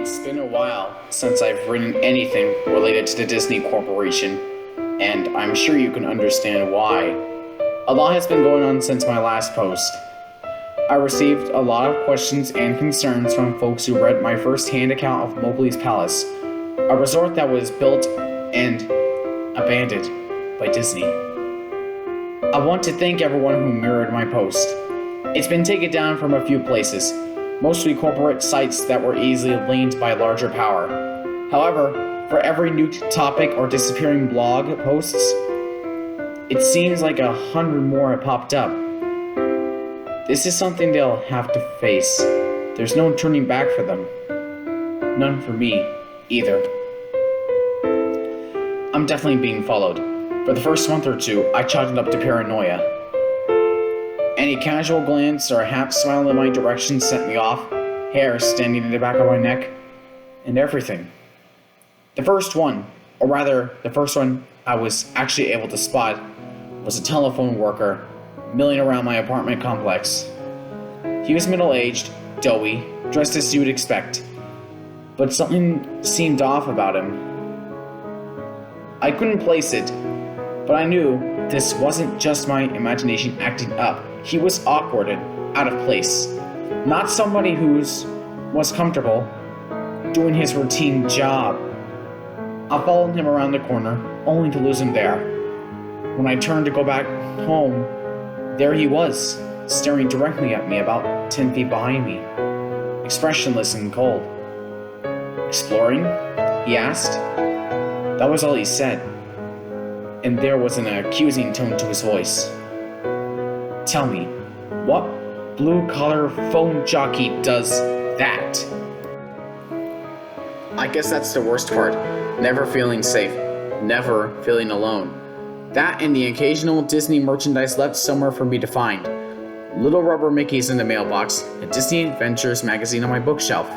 It's been a while since I've written anything related to the Disney Corporation, and I'm sure you can understand why. A lot has been going on since my last post. I received a lot of questions and concerns from folks who read my first-hand account of Mowgli's Palace, a resort that was built and abandoned by Disney. I want to thank everyone who mirrored my post. It's been taken down from a few places, mostly corporate sites that were easily linked by larger power. However, for every new topic or disappearing blog posts, it seems like 100 more have popped up. This is something they'll have to face. There's no turning back for them. None for me, either. I'm definitely being followed. For the first month or two, I chalked it up to paranoia. Any casual glance or half smile in my direction sent me off, hair standing in the back of my neck, and everything. The first one I was actually able to spot, was a telephone worker milling around my apartment complex. He was middle-aged, doughy, dressed as you would expect, but something seemed off about him. I couldn't place it, but I knew this wasn't just my imagination acting up. He was awkward and out of place. Not somebody who was comfortable doing his routine job. I followed him around the corner, only to lose him there. When I turned to go back home, there he was, staring directly at me about 10 feet behind me, expressionless and cold. "Exploring?" he asked. That was all he said, and there was an accusing tone to his voice. "Tell me, what blue-collar phone jockey does that?" I guess that's the worst part. Never feeling safe. Never feeling alone. That and the occasional Disney merchandise left somewhere for me to find. Little rubber Mickeys in the mailbox, a Disney Adventures magazine on my bookshelf.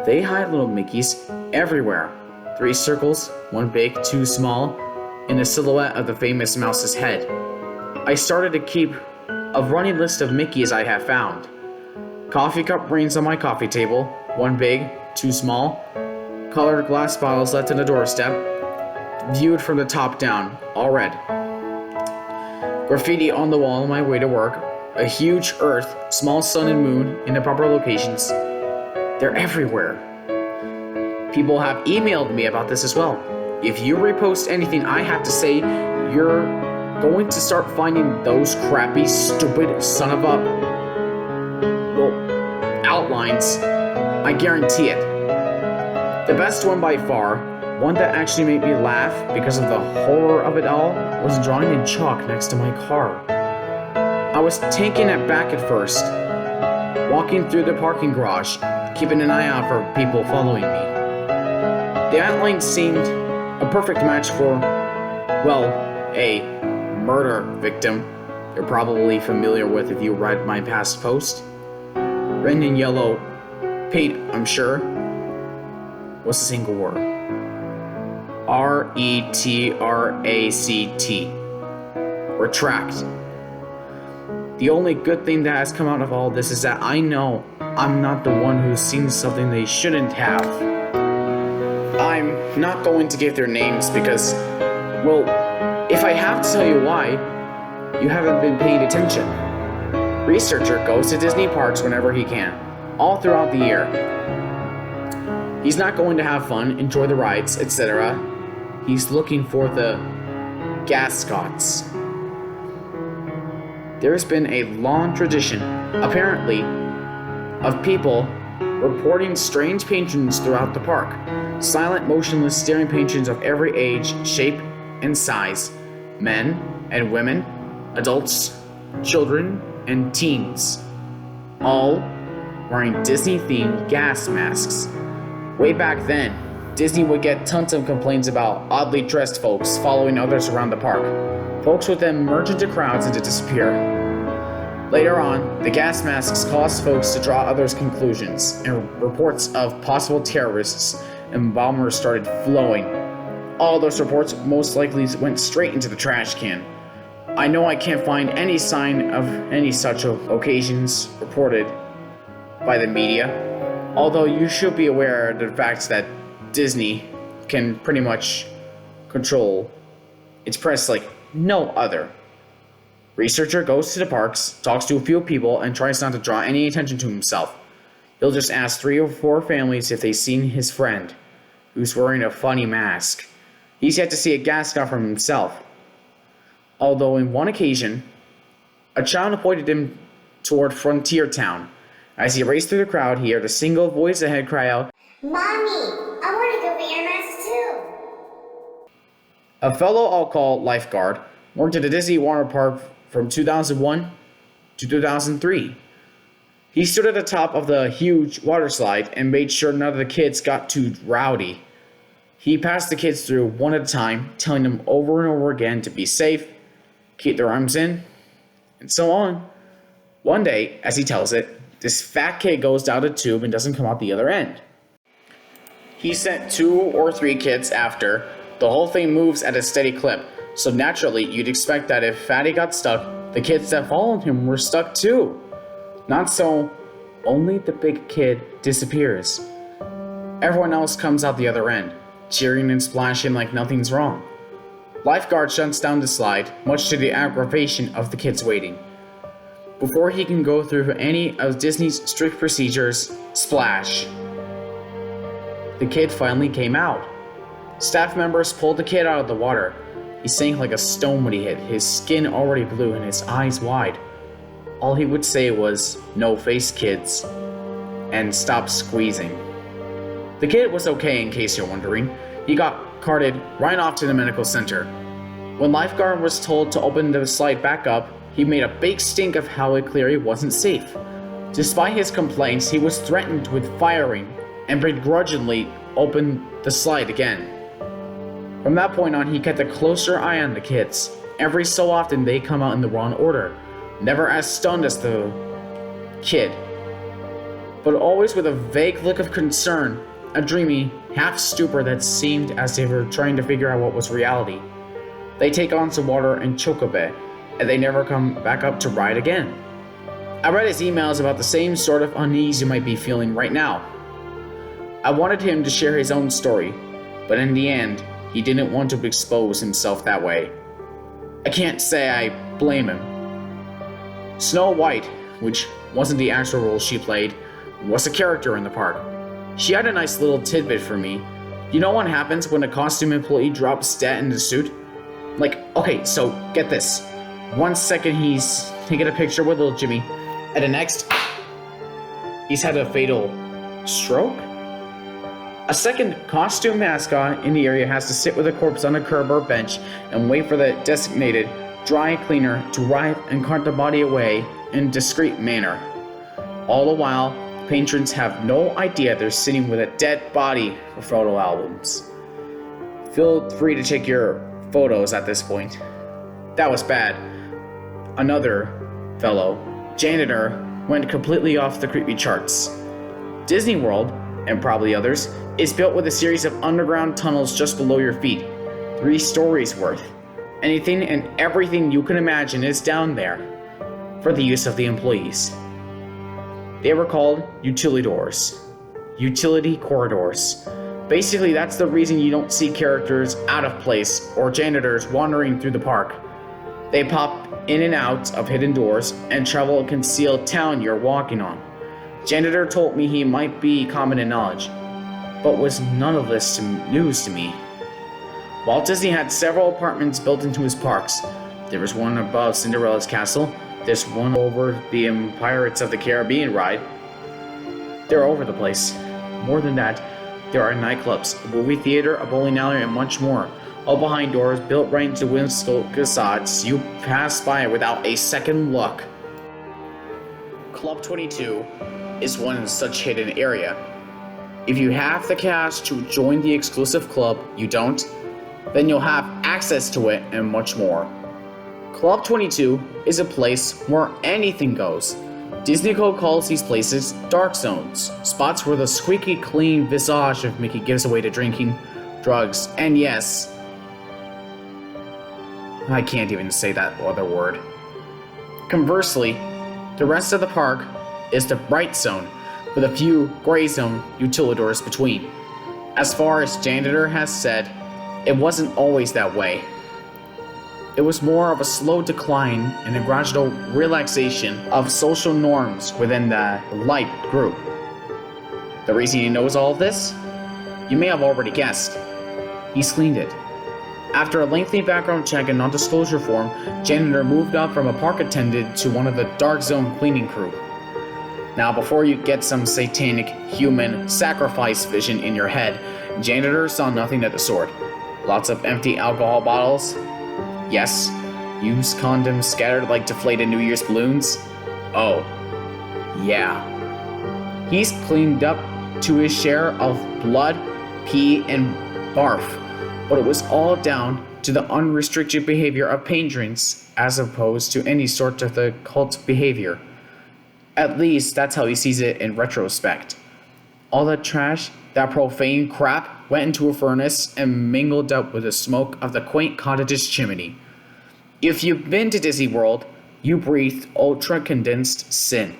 They hide little Mickeys everywhere. 3 circles, 1 big, 2 small, and a silhouette of the famous mouse's head. I started to keep a running list of Mickeys I have found. Coffee cup rings on my coffee table, 1 big, 2 small. Colored glass bottles left on the doorstep, viewed from the top down, all red. Graffiti on the wall on my way to work, a huge earth, small sun and moon in the proper locations. They're everywhere. People have emailed me about this as well. If you repost anything I have to say, you're going to start finding those crappy, stupid son of a... outlines. I guarantee it. The best one by far, one that actually made me laugh because of the horror of it all, was drawing in chalk next to my car. I was taken aback at first, walking through the parking garage, keeping an eye out for people following me. The outline seemed a perfect match for, well, a murder victim you're probably familiar with if you read my past post. Written in yellow paint, I'm sure, was a single word. R-E-T-R-A-C-T. Retract. The only good thing that has come out of all this is that I know I'm not the one who's seen something they shouldn't have. I'm not going to give their names because, well, if I have to tell you why, you haven't been paying attention. Researcher goes to Disney parks whenever he can, all throughout the year. He's not going to have fun, enjoy the rides, etc. He's looking for the Gascots. There's been a long tradition, apparently, of people reporting strange patrons throughout the park. Silent, motionless, staring patrons of every age, shape, and size. Men and women, adults, children, and teens. All wearing Disney-themed gas masks. Way back then, Disney would get tons of complaints about oddly dressed folks following others around the park. Folks would then merge into crowds and to disappear. Later on, the gas masks caused folks to draw others' conclusions, and reports of possible terrorists and bombers started flowing. All those reports most likely went straight into the trash can. I know I can't find any sign of any such occasions reported by the media, Although you should be aware of the fact that Disney can pretty much control its press like no other. Researcher goes to the parks, talks to a few people, and tries not to draw any attention to himself. He'll just ask 3 or 4 families if they've seen his friend, who's wearing a funny mask. He's yet to see a Gascot from himself. Although on one occasion, a child pointed him toward Frontier Town. As he raced through the crowd, he heard a single voice ahead cry out, "Mommy, I want to go get your mask too." A fellow I'll call lifeguard worked at the Disney water park from 2001 to 2003. He stood at the top of the huge water slide and made sure none of the kids got too rowdy. He passed the kids through one at a time, telling them over and over again to be safe, keep their arms in, and so on. One day, as he tells it, this fat kid goes down a tube and doesn't come out the other end. He sent 2 or 3 kids after. The whole thing moves at a steady clip, so naturally you'd expect that if Fatty got stuck, the kids that followed him were stuck too. Not so, only the big kid disappears. Everyone else comes out the other end, cheering and splashing like nothing's wrong. Lifeguard shuts down the slide, much to the aggravation of the kids waiting. Before he can go through any of Disney's strict procedures, splash. The kid finally came out. Staff members pulled the kid out of the water. He sank like a stone when he hit, his skin already blue and his eyes wide. All he would say was, "No face, kids," and stop squeezing. The kid was okay, in case you're wondering. He got carted right off to the medical center. When lifeguard was told to open the slide back up, he made a big stink of how it clearly wasn't safe. Despite his complaints, he was threatened with firing and begrudgingly opened the slide again. From that point on, he kept a closer eye on the kids. Every so often, they come out in the wrong order, never as stunned as the kid, but always with a vague look of concern, a dreamy, half stupor that seemed as they were trying to figure out what was reality. They take on some water and choke a bit, and they never come back up to ride again. I read his emails about the same sort of unease you might be feeling right now. I wanted him to share his own story, but in the end, he didn't want to expose himself that way. I can't say I blame him. Snow White, which wasn't the actual role she played, was a character in the park. She had a nice little tidbit for me. You know what happens when a costume employee drops dead in the suit? Like, okay, so get this. 1 second he's taking a picture with little Jimmy, and the next, he's had a fatal stroke? A second costume mascot in the area has to sit with a corpse on a curb or bench and wait for the designated dry cleaner to arrive and cart the body away in a discreet manner. All the while, patrons have no idea they're sitting with a dead body for photo albums. Feel free to check your photos at this point. That was bad. Another fellow, janitor, went completely off the creepy charts. Disneyworld, and probably others, is built with a series of underground tunnels just below your feet, 3 stories worth. Anything and everything you can imagine is down there, for the use of the employees. They were called utilidors, utility corridors. Basically, that's the reason you don't see characters out of place or janitors wandering through the park. They pop in and out of hidden doors and travel a concealed town you're walking on. Janitor told me he might be common in knowledge, but was none of this news to me. Walt Disney had several apartments built into his parks. There was one above Cinderella's castle, there's one over the Pirates of the Caribbean ride. They're over the place. More than that, there are nightclubs, a movie theater, a bowling alley, and much more, all behind doors built right into whimsical facades you pass by without a second look. Club 22 is one such hidden area. If you have the cash to join the exclusive club, you don't, then you'll have access to it and much more. Club 22 is a place where anything goes. Disney Code calls these places dark zones, spots where the squeaky clean visage of Mickey gives away to drinking, drugs, and yes, I can't even say that other word. Conversely, the rest of the park is the bright zone, with a few gray zone utilidors between. As far as janitor has said, it wasn't always that way. It was more of a slow decline and a gradual relaxation of social norms within the light group. The reason he knows all of this? You may have already guessed. He's cleaned it. After a lengthy background check and non-disclosure form, janitor moved up from a park attendant to one of the dark zone cleaning crew. Now, before you get some satanic human sacrifice vision in your head, janitor saw nothing of the sort. Lots of empty alcohol bottles. Yes, used condoms scattered like deflated New Year's balloons. Oh, yeah. He's cleaned up to his share of blood, pee, and barf, but it was all down to the unrestricted behavior of patrons as opposed to any sort of the cult behavior. At least that's how he sees it in retrospect. All that trash, that profane crap, went into a furnace and mingled up with the smoke of the quaint cottage's chimney. If you've been to Disneyworld, you breathed ultra-condensed sin.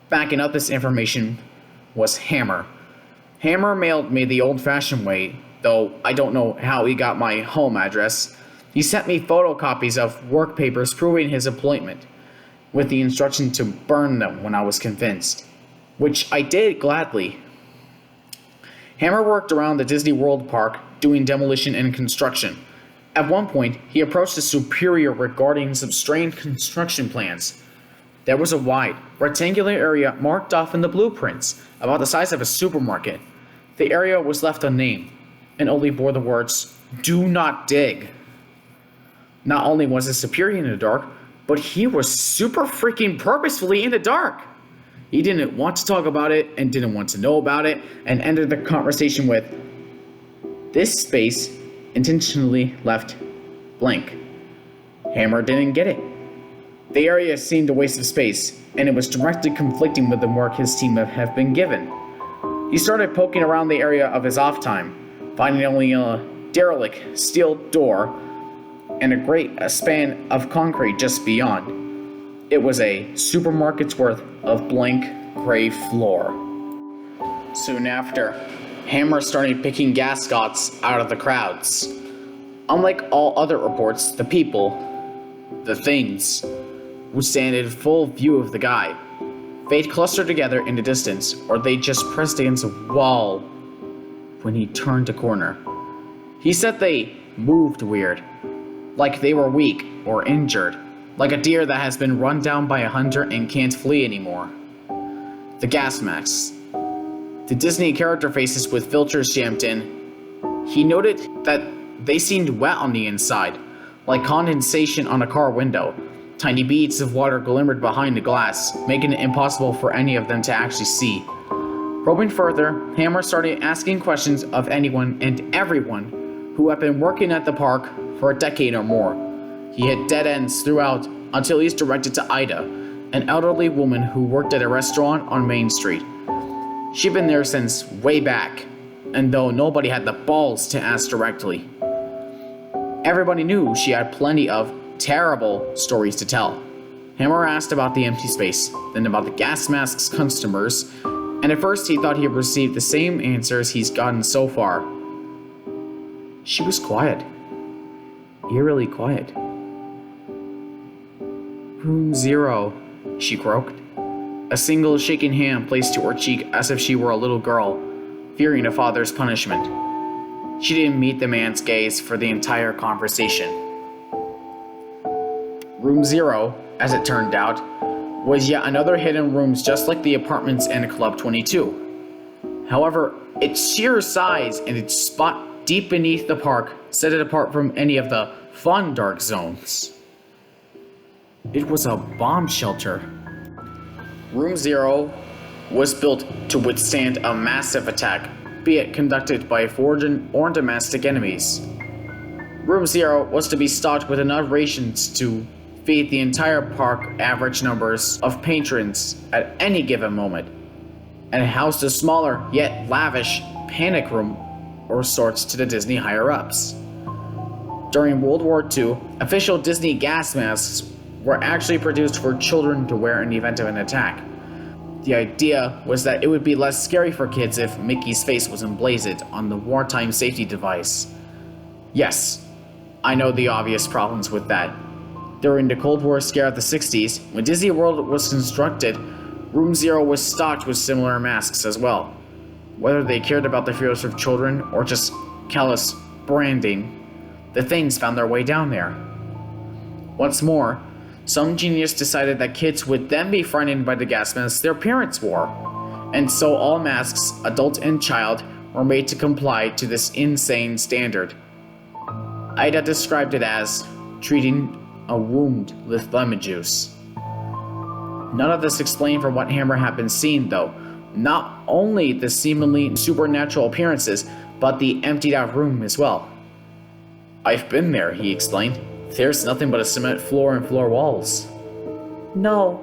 Backing up this information was Hammer. Hammer mailed me the old-fashioned way, though I don't know how he got my home address. He sent me photocopies of work papers proving his appointment, with the instruction to burn them when I was convinced, which I did gladly. Hammer worked around the Disney World park doing demolition and construction. At one point, he approached his superior regarding some strange construction plans. There was a wide, rectangular area marked off in the blueprints, about the size of a supermarket. The area was left unnamed, and only bore the words, "Do not dig." Not only was his superior in the dark, but he was super freaking purposefully in the dark. He didn't want to talk about it and didn't want to know about it, and ended the conversation with, "This space intentionally left blank." Hammer didn't get it. The area seemed a waste of space, and it was directly conflicting with the work his team have been given. He started poking around the area of his off time, finding only a derelict steel door and a great span of concrete just beyond. It was a supermarket's worth of blank gray floor. Soon after, Hammer started picking Gascots out of the crowds. Unlike all other reports, the people, the things, would stand in full view of the guy. They'd cluster together in the distance, or they'd just press against a wall when he turned a corner. He said they moved weird, like they were weak or injured, like a deer that has been run down by a hunter and can't flee anymore. The gas masks. The Disney character faces with filters jammed in. He noted that they seemed wet on the inside, like condensation on a car window. Tiny beads of water glimmered behind the glass, making it impossible for any of them to actually see. Probing further, Hammer started asking questions of anyone and everyone who had been working at the park for a decade or more. He had dead ends throughout until he's directed to Ida, an elderly woman who worked at a restaurant on Main Street. She'd been there since way back, and though nobody had the balls to ask directly, everybody knew she had plenty of terrible stories to tell. Hammer asked about the empty space, then about the gas mask's customers, and at first he thought he had received the same answers he's gotten so far. She was quiet. Eerily quiet. "Room 0, she croaked. A single shaking hand placed to her cheek as if she were a little girl, fearing a father's punishment. She didn't meet the man's gaze for the entire conversation. Room 0, as it turned out, was yet another hidden room just like the apartments in Club 22. However, its sheer size and its spot deep beneath the park set it apart from any of the fun dark zones. It was a bomb shelter. Room 0 was built to withstand a massive attack, be it conducted by foreign or domestic enemies. Room 0 was to be stocked with enough rations to feed the entire park average numbers of patrons at any given moment, and it housed a smaller yet lavish panic room or sorts to the Disney higher-ups. During World War II, official Disney gas masks were actually produced for children to wear in the event of an attack. The idea was that it would be less scary for kids if Mickey's face was emblazoned on the wartime safety device. Yes, I know the obvious problems with that. During the Cold War scare of the 60s, when Disney World was constructed, Room Zero was stocked with similar masks as well. Whether they cared about the fears of children or just callous branding, the things found their way down there. Once more, some genius decided that kids would then be frightened by the gas masks their parents wore, and so all masks, adult and child, were made to comply to this insane standard. Ida described it as treating a wound with lemon juice. None of this explained from what Hammer had been seeing, though. Not only the seemingly supernatural appearances, but the emptied out room as well. "I've been there," he explained. "There's nothing but a cement floor and floor walls." "No."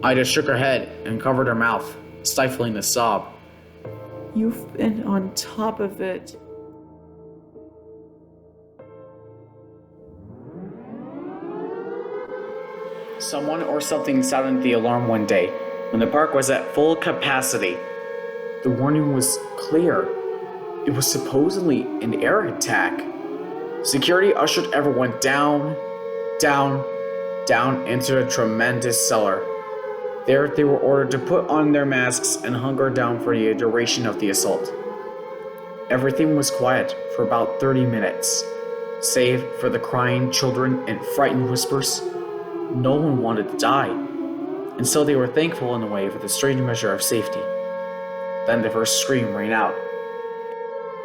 Ida shook her head and covered her mouth, stifling a sob. "You've been on top of it." Someone or something sounded the alarm one day, when the park was at full capacity. The warning was clear. It was supposedly an air attack. Security ushered everyone down into a tremendous cellar. There, they were ordered to put on their masks and hunker down for the duration of the assault. Everything was quiet for about 30 minutes, save for the crying children and frightened whispers. No one wanted to die, and so they were thankful in a way for the strange measure of safety. Then the first scream rang out.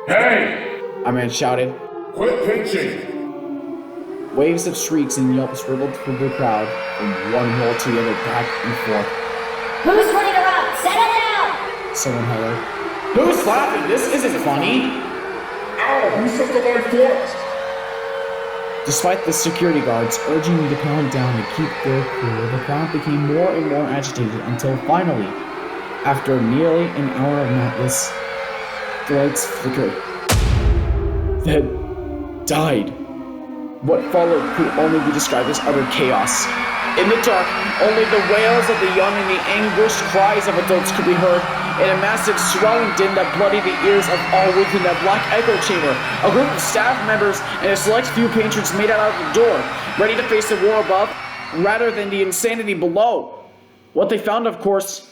"Hey! A man shouted. Quit pitching!" Waves of shrieks and yelps rippled through the crowd, from one wall to the other, back and forth. Who's running around? Settle down! Someone hollered. "Who's laughing? This isn't funny!" Ow! You set the line first! Despite the security guards urging me to calm down and keep their cool, the crowd became more and more agitated until finally, after nearly an hour of madness, the lights flickered. Then died. What followed could only be described as utter chaos. In the dark, only the wails of the young and the anguished cries of adults could be heard, in a massive swelling din that bloodied the ears of all within that black echo chamber. A group of staff members and a select few patrons made it out of the door, ready to face the war above, rather than the insanity below. What they found, of course,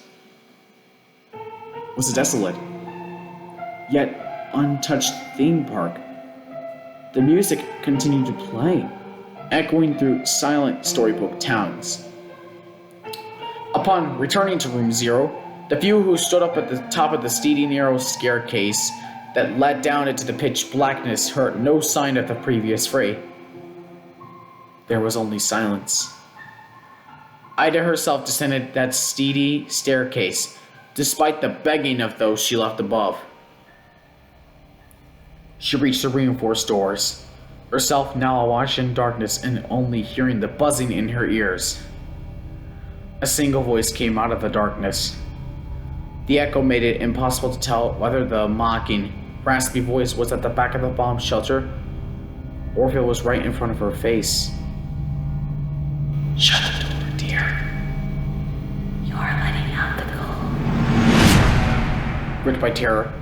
was a desolate, yet untouched theme park. The music continued to play, echoing through silent storybook towns. Upon returning to Room Zero, the few who stood up at the top of the steady narrow staircase that led down into the pitch blackness heard no sign of the previous fray. There was only silence. Ida herself descended that steady staircase, despite the begging of those she left above. She reached the reinforced doors, herself now awash in darkness and only hearing the buzzing in her ears. A single voice came out of the darkness. The echo made it impossible to tell whether the mocking, raspy voice was at the back of the bomb shelter or if it was right in front of her face. "Shut the door, dear. You're letting out the cold." Gripped by terror,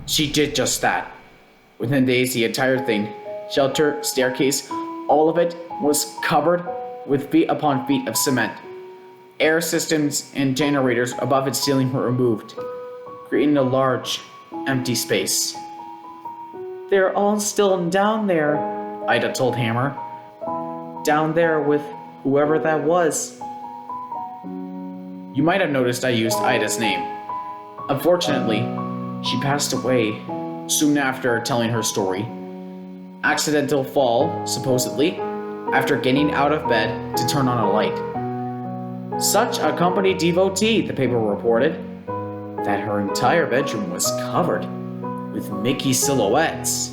she did just that. Within days, the entire thing, shelter, staircase, all of it was covered with feet upon feet of cement. Air systems and generators above its ceiling were removed, creating a large, empty space. "They're all still down there," Ida told Hammer. "Down there with whoever that was." You might have noticed I used Ida's name. Unfortunately, she passed away soon after telling her story. Accidental fall, supposedly, after getting out of bed to turn on a light. Such a company devotee, the paper reported, that her entire bedroom was covered with Mickey silhouettes.